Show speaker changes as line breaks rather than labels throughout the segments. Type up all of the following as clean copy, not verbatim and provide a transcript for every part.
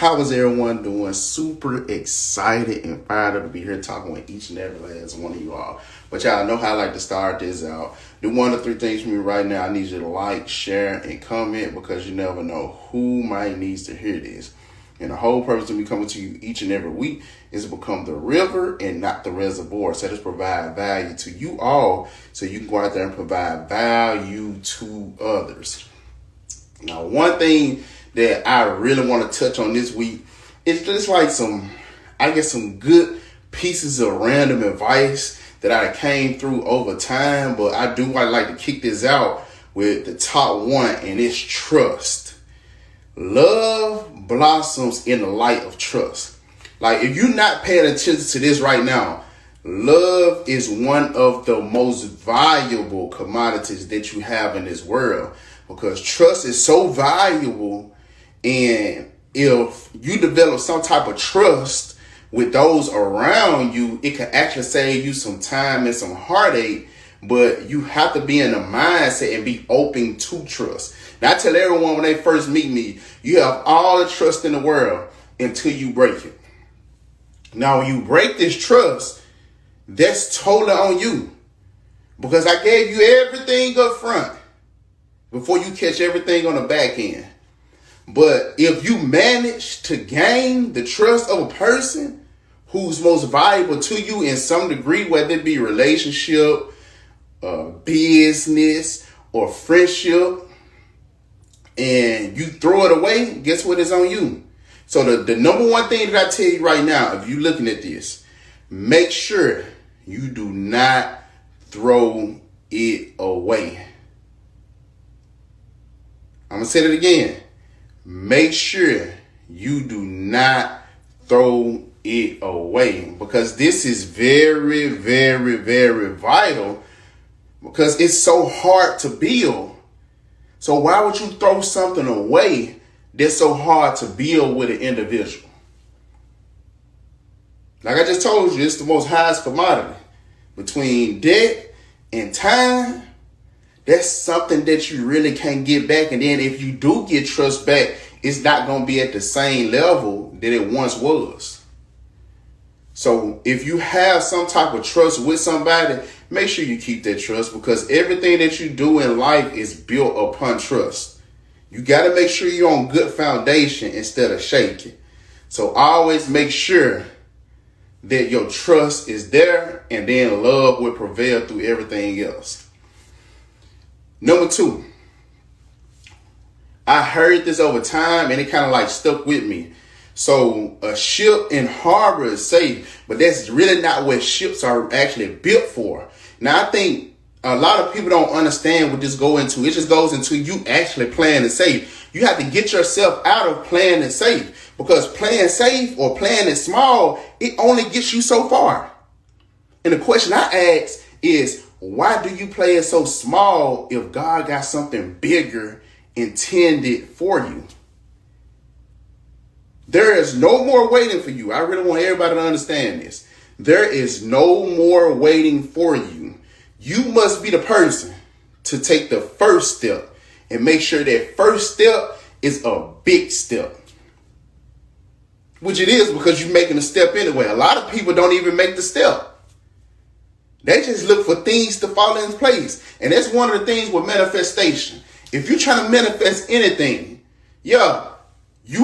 How is everyone doing? Super excited and fired up to be here talking with each and every last one of you all. But y'all know how I like to start this out. Do one of three things for me right now. I need you to like, share, and comment because you never know who might needs to hear this. And the whole purpose of me coming to you each and every week is to become the river and not the reservoir. So just provide value to you all so you can go out there and provide value to others. Now, one thing that I really want to touch on this week is just like some good pieces of random advice that I came through over time. But I like to kick this out with the top one, and it's trust. Love blossoms in the light of trust. Like, if you're not paying attention to this right now, love is one of the most valuable commodities that you have in this world because trust is so valuable. And if you develop some type of trust with those around you, it can actually save you some time and some heartache. But you have to be in the mindset and be open to trust. Now, I tell everyone when they first meet me, you have all the trust in the world until you break it. Now, when you break this trust, that's totally on you. Because I gave you everything up front before you catch everything on the back end. But if you manage to gain the trust of a person who's most valuable to you in some degree, whether it be relationship, business, or friendship, and you throw it away, guess what is on you? So the number one thing that I tell you right now, if you're looking at this, make sure you do not throw it away. I'm going to say that again. Make sure you do not throw it away because this is very, very, very vital because it's so hard to build. So why would you throw something away that's so hard to build with an individual? Like I just told you, it's the most highest commodity. Between debt and time, that's something that you really can't get back. And then if you do get trust back, it's not going to be at the same level that it once was. So if you have some type of trust with somebody, make sure you keep that trust because everything that you do in life is built upon trust. You got to make sure you're on good foundation instead of shaking. So always make sure that your trust is there and then love will prevail through everything else. Number two, I heard this over time and it kind of like stuck with me. So a ship in harbor is safe, but that's really not what ships are actually built for. Now, I think a lot of people don't understand what this goes into. It just goes into you actually playing it safe. You have to get yourself out of playing it safe because playing safe or playing it small, it only gets you so far. And the question I ask is, why do you play it so small if God got something bigger intended for you? There is no more waiting for you. I really want everybody to understand this. There is no more waiting for you. You must be the person to take the first step and make sure that first step is a big step. Which it is because you're making a step anyway. A lot of people don't even make the step. They just look for things to fall in place. And that's one of the things with manifestation. If you're trying to manifest anything,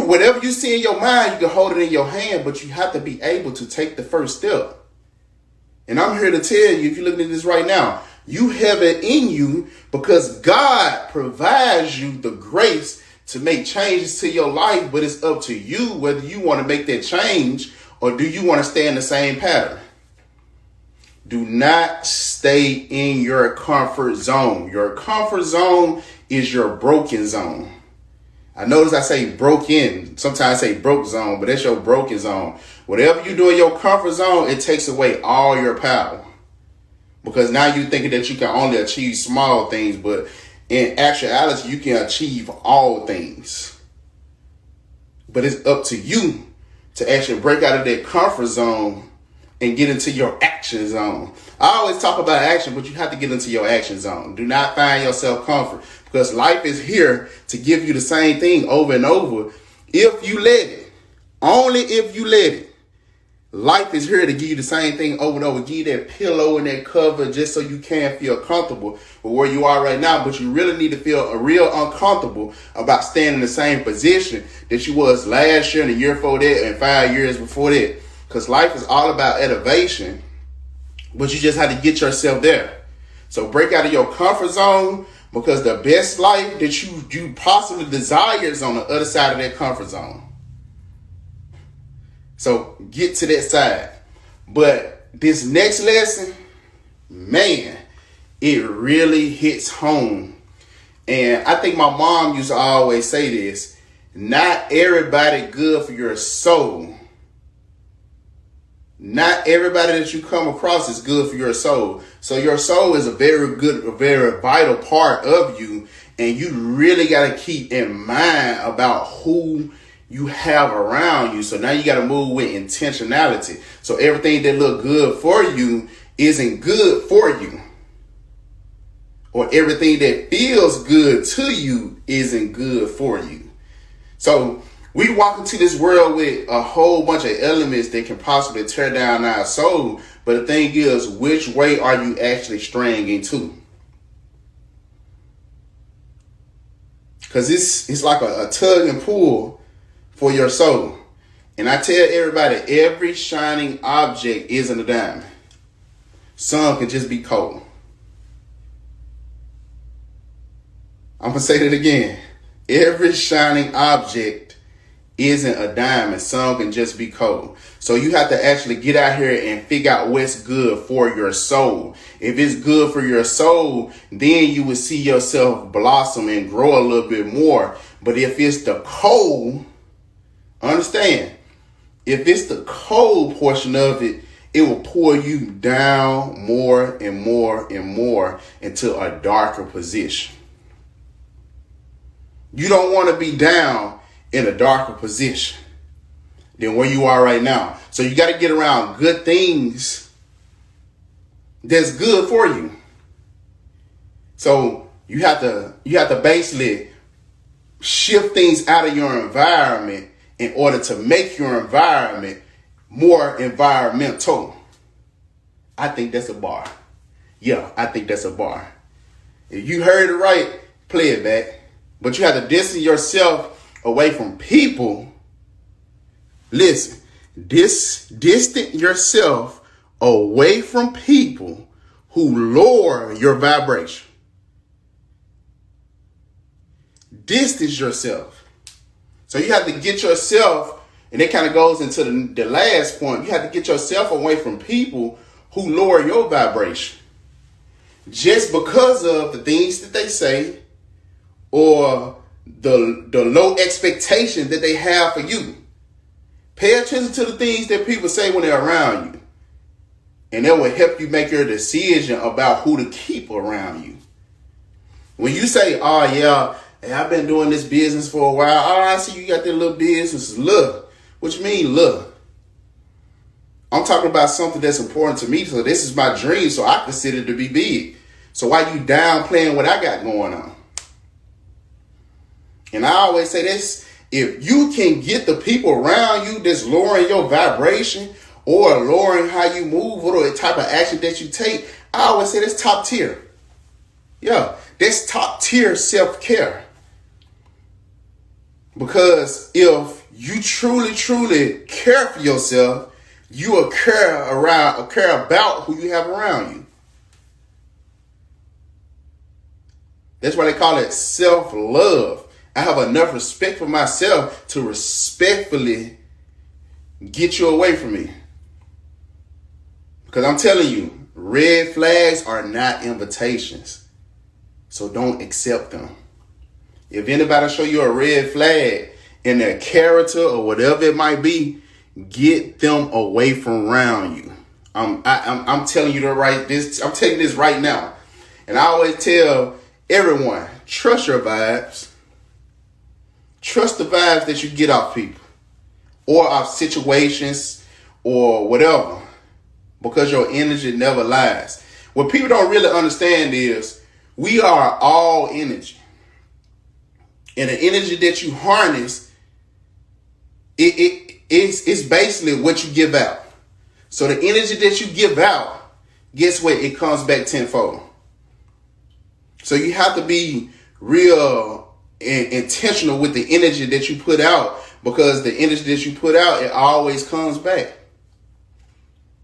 whatever you see in your mind, you can hold it in your hand, but you have to be able to take the first step. And I'm here to tell you, if you're looking at this right now, you have it in you because God provides you the grace to make changes to your life, but it's up to you whether you want to make that change or do you want to stay in the same pattern. Do not stay in your comfort zone. Your comfort zone is your broken zone. I notice I say broken. Sometimes I say broke zone, but that's your broken zone. Whatever you do in your comfort zone, it takes away all your power. Because now you're thinking that you can only achieve small things, but in actuality, you can achieve all things. But it's up to you to actually break out of that comfort zone and get into your action zone. I always talk about action, but you have to get into your action zone. Do not find yourself comfort because life is here to give you the same thing over and over if you let it. Only if you let it. Life is here to give you the same thing over and over. Give you that pillow and that cover just so you can feel comfortable with where you are right now. But you really need to feel real uncomfortable about staying in the same position that you was last year and the year before that and 5 years before that. Because life is all about elevation. But you just have to get yourself there. So break out of your comfort zone, because the best life that you possibly desire is on the other side of that comfort zone. So get to that side. But this next lesson, man, it really hits home. And I think my mom used to always say this: not everybody good for your soul. Not everybody that you come across is good for your soul. So your soul is a very vital part of you. And you really got to keep in mind about who you have around you. So now you got to move with intentionality. So everything that look good for you isn't good for you. Or everything that feels good to you isn't good for you. So we walk into this world with a whole bunch of elements that can possibly tear down our soul. But the thing is, which way are you actually straying into? Because it's like a tug and pull for your soul. And I tell everybody, every shining object isn't a diamond. Some can just be coal. I'm going to say that again. Every shining object isn't a diamond. Some can just be coal. So you have to actually get out here and figure out what's good for your soul. If it's good for your soul, then you will see yourself blossom and grow a little bit more. But if it's the coal, understand, if it's the coal portion of it, it will pull you down more and more and more into a darker position. You don't want to be down in a darker position than where you are right now. So you got to get around good things that's good for you. So you have to basically shift things out of your environment in order to make your environment more environmental. I think that's a bar. Yeah, I think that's a bar. If you heard it right, play it back. But you have to distance yourself away from people. Listen, distance yourself away from people who lower your vibration. Distance yourself. So you have to get yourself, and it kind of goes into the last point. You have to get yourself away from people who lower your vibration. Just because of the things that they say, or the low expectation that they have for you. Pay attention to the things that people say when they're around you. And that will help you make your decision about who to keep around you. When you say, oh yeah, hey, I've been doing this business for a while. Oh, I see you got that little business. Look. What you mean, look? I'm talking about something that's important to me. So this is my dream. So I consider it to be big. So why you downplaying what I got going on? And I always say this, if you can get the people around you that's lowering your vibration or lowering how you move or the type of action that you take, I always say that's top tier. Yeah, that's top tier self-care. Because if you truly, truly care for yourself, you will care about who you have around you. That's why they call it self-love. I have enough respect for myself to respectfully get you away from me. Because I'm telling you, red flags are not invitations. So don't accept them. If anybody show you a red flag in their character or whatever it might be, get them away from around you. I'm telling you this. I'm taking this right now. And I always tell everyone, trust your vibes. Trust the vibes that you get off people or off situations or whatever, because your energy never lies. What people don't really understand is we are all energy. And the energy that you harness, it It's basically what you give out. So the energy that you give out, guess what? It comes back tenfold. So you have to be real and intentional with the energy that you put out, because the energy that you put out, it always comes back.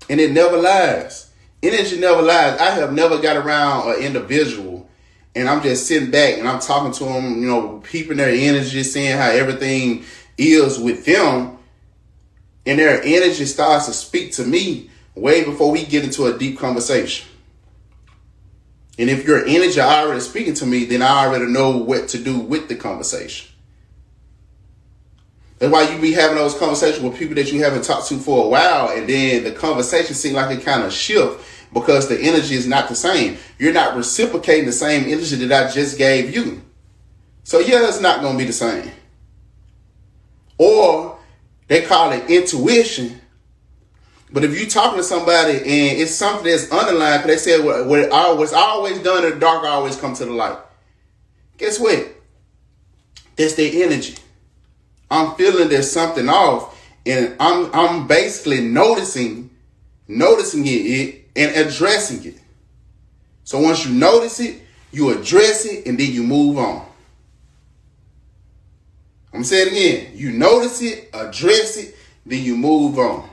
And it never lies. Energy never lies. I have never got around an individual and I'm just sitting back and I'm talking to them, peeping their energy, seeing how everything is with them. And their energy starts to speak to me way before we get into a deep conversation. And if your energy already speaking to me, then I already know what to do with the conversation. That's why you be having those conversations with people that you haven't talked to for a while, and then the conversation seems like it kind of shift because the energy is not the same. You're not reciprocating the same energy that I just gave you. So yeah, it's not going to be the same. Or they call it intuition. But if you're talking to somebody and it's something that's underlying, because they said what's always done in the dark always come to the light. Guess what? That's their energy. I'm feeling there's something off, and I'm basically noticing it and addressing it. So once you notice it, you address it, and then you move on. I'm saying it again. You notice it, address it, then you move on.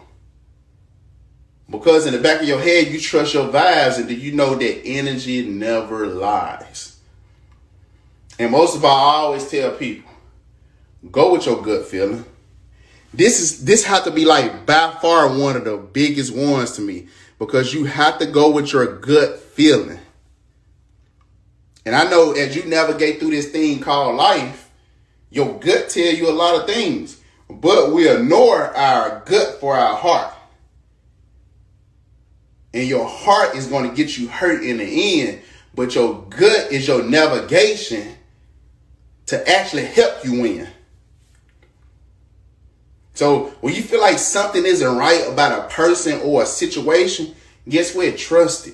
Because in the back of your head, you trust your vibes, and then you know that energy never lies. And most of all, I always tell people, go with your gut feeling. This has to be like by far one of the biggest ones to me, because you have to go with your gut feeling. And I know as you navigate through this thing called life, your gut tell you a lot of things, but we ignore our gut for our heart. And your heart is going to get you hurt in the end, but your gut is your navigation to actually help you win. So when you feel like something isn't right about a person or a situation, guess what? Trust it.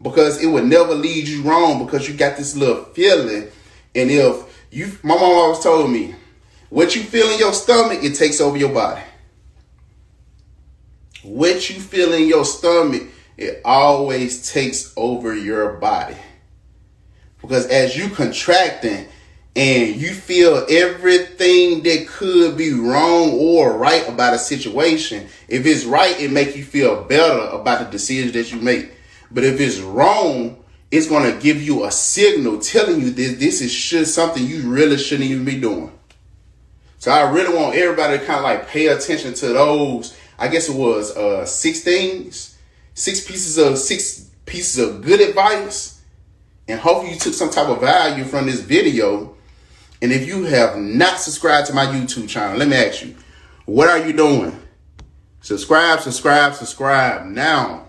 Because it will never lead you wrong, because you got this little feeling. And my mom always told me, what you feel in your stomach, it takes over your body. What you feel in your stomach, it always takes over your body. Because as you contracting and you feel everything that could be wrong or right about a situation, if it's right, it makes you feel better about the decisions that you make. But if it's wrong, it's going to give you a signal telling you this is something you really shouldn't even be doing. So I really want everybody to kind of like pay attention to those. I guess it was six pieces of good advice. And hopefully you took some type of value from this video. And if you have not subscribed to my YouTube channel, let me ask you, what are you doing? Subscribe now.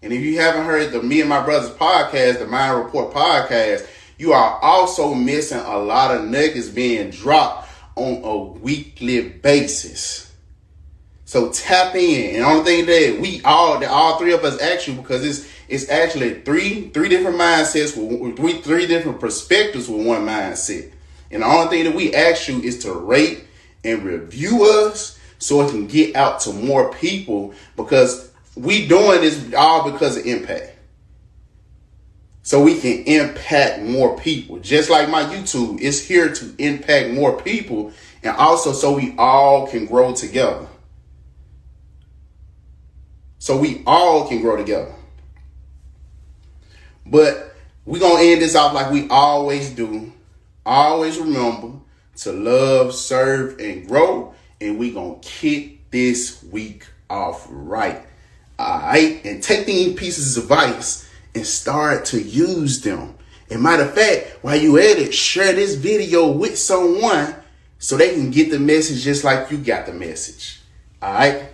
And if you haven't heard the Me and My Brothers podcast, the Mind Report podcast, you are also missing a lot of nuggets being dropped on a weekly basis. So tap in. And the only thing that all three of us ask you, because it's actually three different mindsets with three different perspectives with one mindset. And the only thing that we ask you is to rate and review us so it can get out to more people, because we doing this all because of impact. So we can impact more people. Just like my YouTube is here to impact more people, and also so we all can grow together. But we're going to end this off like we always do. Always remember to love, serve, and grow. And we're going to kick this week off right. All right. And take these pieces of advice and start to use them. And matter of fact, while you at it, share this video with someone so they can get the message just like you got the message. All right.